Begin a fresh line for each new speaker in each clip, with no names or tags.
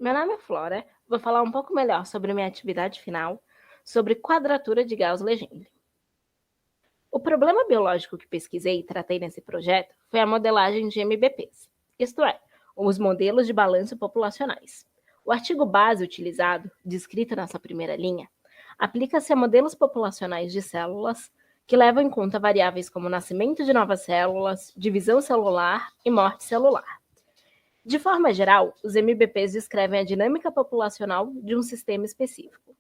Meu nome é Flora, vou falar um pouco melhor sobre minha atividade final, sobre quadratura de Gauss-Legendre. O problema biológico que pesquisei e tratei nesse projeto foi a modelagem de MBPs, isto é, os modelos de balanço populacionais. O artigo base utilizado, descrito nessa primeira linha, aplica-se a modelos populacionais de células que levam em conta variáveis como nascimento de novas células, divisão celular e morte celular. De forma geral, os MBPs descrevem a dinâmica populacional de um sistema específico.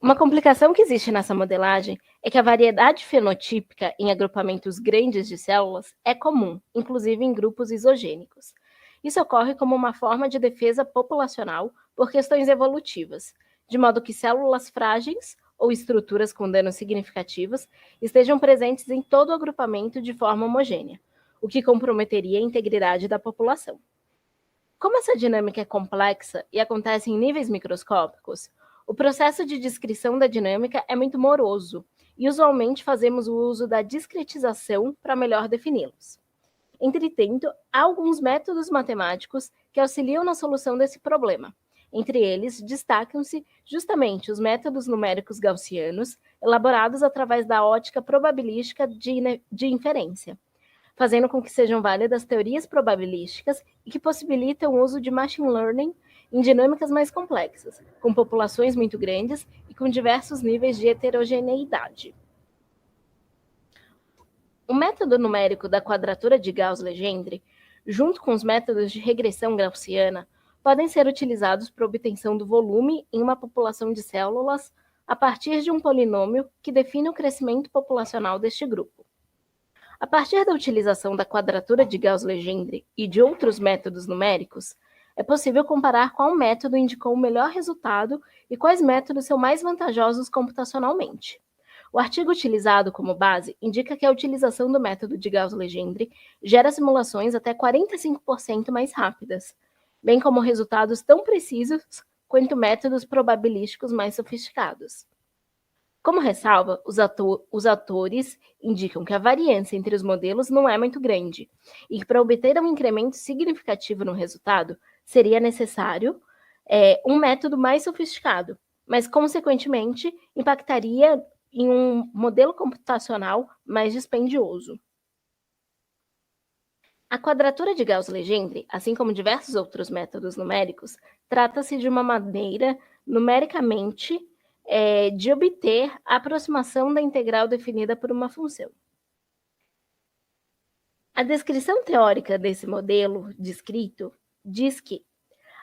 Uma complicação que existe nessa modelagem é que a variedade fenotípica em agrupamentos grandes de células é comum, inclusive em grupos isogênicos. Isso ocorre como uma forma de defesa populacional por questões evolutivas, de modo que células frágeis ou estruturas com danos significativos estejam presentes em todo o agrupamento de forma homogênea, o que comprometeria a integridade da população. Como essa dinâmica é complexa e acontece em níveis microscópicos, o processo de descrição da dinâmica é muito moroso e usualmente fazemos o uso da discretização para melhor defini-los. Entretanto, há alguns métodos matemáticos que auxiliam na solução desse problema. Entre eles, destacam-se justamente os métodos numéricos gaussianos, elaborados através da ótica probabilística de inferência, fazendo com que sejam válidas teorias probabilísticas e que possibilitam o uso de machine learning em dinâmicas mais complexas, com populações muito grandes e com diversos níveis de heterogeneidade. O método numérico da quadratura de Gauss-Legendre, junto com os métodos de regressão gaussiana, podem ser utilizados para obtenção do volume em uma população de células a partir de um polinômio que define o crescimento populacional deste grupo. A partir da utilização da quadratura de Gauss-Legendre e de outros métodos numéricos, é possível comparar qual método indicou o melhor resultado e quais métodos são mais vantajosos computacionalmente. O artigo utilizado como base indica que a utilização do método de Gauss-Legendre gera simulações até 45% mais rápidas, bem como resultados tão precisos quanto métodos probabilísticos mais sofisticados. Como ressalva, os autores indicam que a variância entre os modelos não é muito grande e que para obter um incremento significativo no resultado, seria necessário um método mais sofisticado, mas, consequentemente, impactaria em um modelo computacional mais dispendioso. A quadratura de Gauss-Legendre, assim como diversos outros métodos numéricos, trata-se de uma maneira numericamente de obter a aproximação da integral definida por uma função. A descrição teórica desse modelo descrito diz que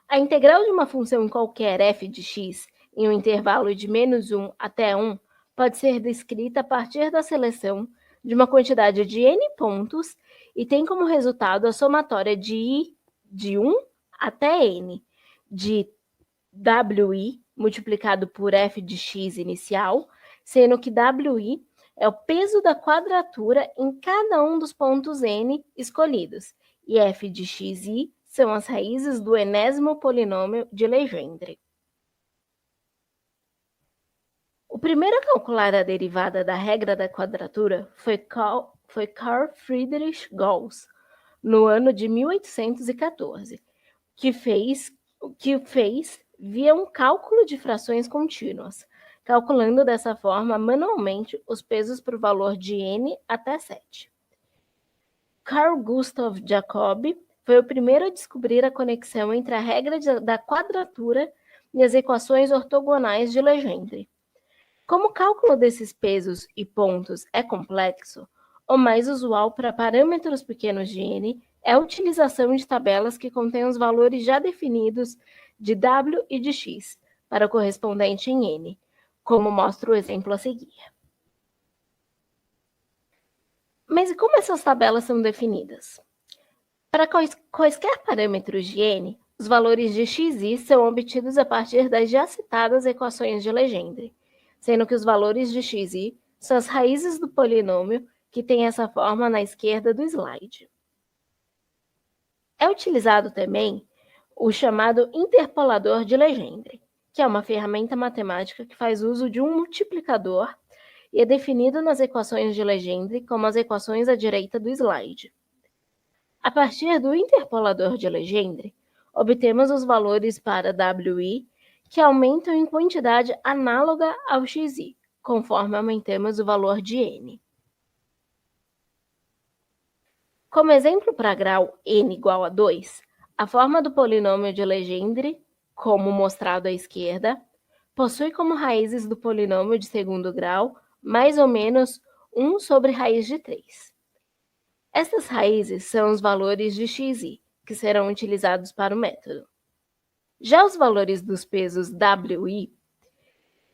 a integral de uma função em qualquer f de x em um intervalo de -1 até 1 pode ser descrita a partir da seleção de uma quantidade de n pontos e tem como resultado a somatória de i de 1 até n de wi multiplicado por f de x inicial, sendo que wi é o peso da quadratura em cada um dos pontos n escolhidos, e f de xi são as raízes do enésimo polinômio de Legendre. O primeiro a calcular a derivada da regra da quadratura foi Carl Friedrich Gauss, no ano de 1814, que fez via um cálculo de frações contínuas, calculando dessa forma manualmente os pesos para o valor de n até 7. Carl Gustav Jacob foi o primeiro a descobrir a conexão entre a regra da quadratura e as equações ortogonais de Legendre. Como o cálculo desses pesos e pontos é complexo, o mais usual para parâmetros pequenos de n é a utilização de tabelas que contêm os valores já definidos de w e de x, para o correspondente em n, como mostra o exemplo a seguir. Mas e como essas tabelas são definidas? Para quaisquer parâmetros de n, os valores de xi são obtidos a partir das já citadas equações de Legendre, sendo que os valores de xi são as raízes do polinômio que tem essa forma na esquerda do slide. É utilizado também o chamado interpolador de Legendre, que é uma ferramenta matemática que faz uso de um multiplicador e é definido nas equações de Legendre como as equações à direita do slide. A partir do interpolador de Legendre, obtemos os valores para WI que aumentam em quantidade análoga ao XI, conforme aumentamos o valor de N. Como exemplo para grau n igual a 2, a forma do polinômio de Legendre, como mostrado à esquerda, possui como raízes do polinômio de segundo grau mais ou menos 1 sobre raiz de 3. Estas raízes são os valores de xi, que serão utilizados para o método. Já os valores dos pesos wi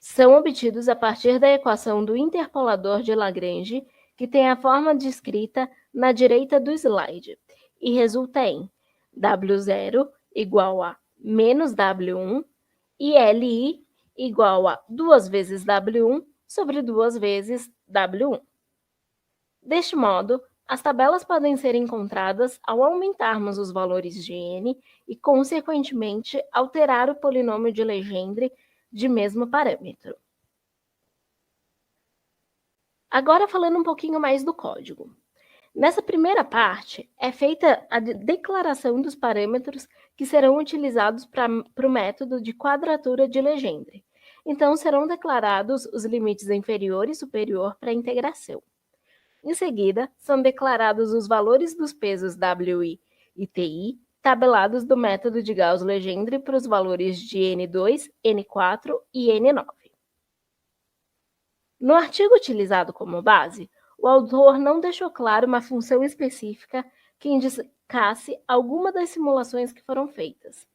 são obtidos a partir da equação do interpolador de Lagrange, que tem a forma descrita na direita do slide, e resulta em W0 igual a menos W1 e Li igual a 2 vezes W1 sobre 2 vezes W1. Deste modo, as tabelas podem ser encontradas ao aumentarmos os valores de N e, consequentemente, alterar o polinômio de Legendre de mesmo parâmetro. Agora, falando um pouquinho mais do código. Nessa primeira parte, é feita a declaração dos parâmetros que serão utilizados para o método de quadratura de Legendre. Então, serão declarados os limites inferior e superior para a integração. Em seguida, são declarados os valores dos pesos WI e TI, tabelados do método de Gauss-Legendre para os valores de N2, N4 e N9. No artigo utilizado como base, o autor não deixou claro uma função específica que indicasse alguma das simulações que foram feitas.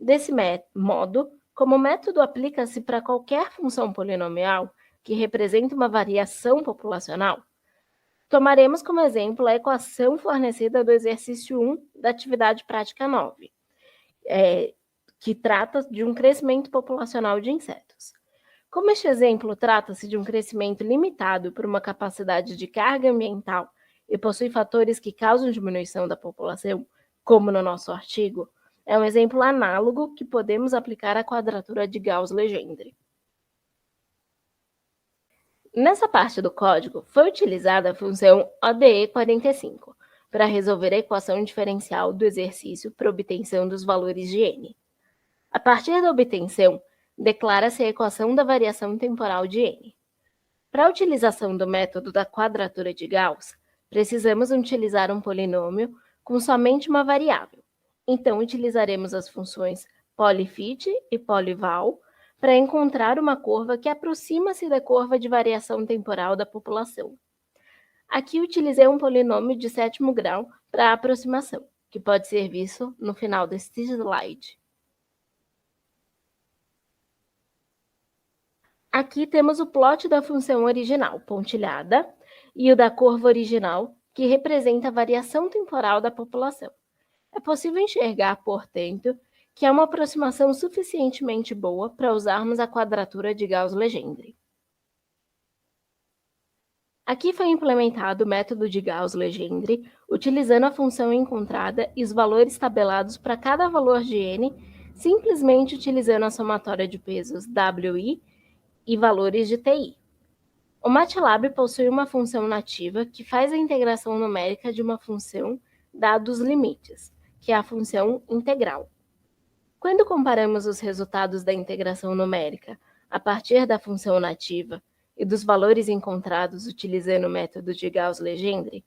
Desse modo, como o método aplica-se para qualquer função polinomial que represente uma variação populacional, tomaremos como exemplo a equação fornecida do exercício 1 da atividade prática 9, que trata de um crescimento populacional de insetos. Como este exemplo trata-se de um crescimento limitado por uma capacidade de carga ambiental e possui fatores que causam diminuição da população, como no nosso artigo, é um exemplo análogo que podemos aplicar à quadratura de Gauss-Legendre. Nessa parte do código, foi utilizada a função ODE45 para resolver a equação diferencial do exercício para obtenção dos valores de N. A partir da obtenção, declara-se a equação da variação temporal de N. Para a utilização do método da quadratura de Gauss, precisamos utilizar um polinômio com somente uma variável. Então, utilizaremos as funções polyfit e polyval para encontrar uma curva que aproxima-se da curva de variação temporal da população. Aqui utilizei um polinômio de sétimo grau para a aproximação, que pode ser visto no final deste slide. Aqui temos o plot da função original, pontilhada, e o da curva original, que representa a variação temporal da população. É possível enxergar, portanto, que é uma aproximação suficientemente boa para usarmos a quadratura de Gauss-Legendre. Aqui foi implementado o método de Gauss-Legendre, utilizando a função encontrada e os valores tabelados para cada valor de N, simplesmente utilizando a somatória de pesos WI e valores de TI. O MATLAB possui uma função nativa que faz a integração numérica de uma função dados os limites, que é a função integral. Quando comparamos os resultados da integração numérica a partir da função nativa e dos valores encontrados utilizando o método de Gauss-Legendre,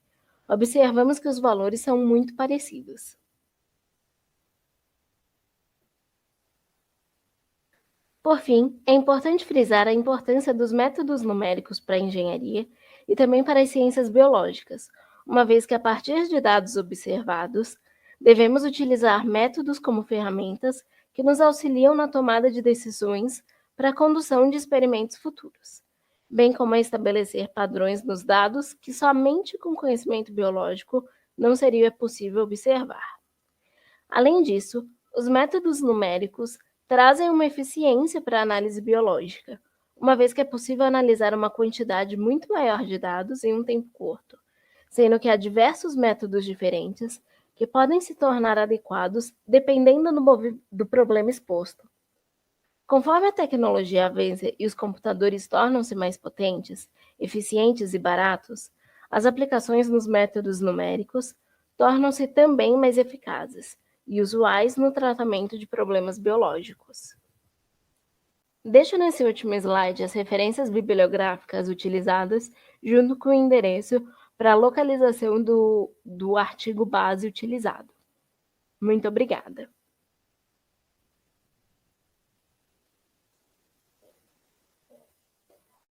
observamos que os valores são muito parecidos. Por fim, é importante frisar a importância dos métodos numéricos para a engenharia e também para as ciências biológicas, uma vez que, a partir de dados observados, devemos utilizar métodos como ferramentas que nos auxiliam na tomada de decisões para a condução de experimentos futuros, bem como a estabelecer padrões nos dados que somente com conhecimento biológico não seria possível observar. Além disso, os métodos numéricos trazem uma eficiência para a análise biológica, uma vez que é possível analisar uma quantidade muito maior de dados em um tempo curto, sendo que há diversos métodos diferentes que podem se tornar adequados dependendo do problema exposto. Conforme a tecnologia avança e os computadores tornam-se mais potentes, eficientes e baratos, as aplicações nos métodos numéricos tornam-se também mais eficazes, e usuais no tratamento de problemas biológicos. Deixo nesse último slide as referências bibliográficas utilizadas, junto com o endereço para a localização do artigo base utilizado. Muito obrigada!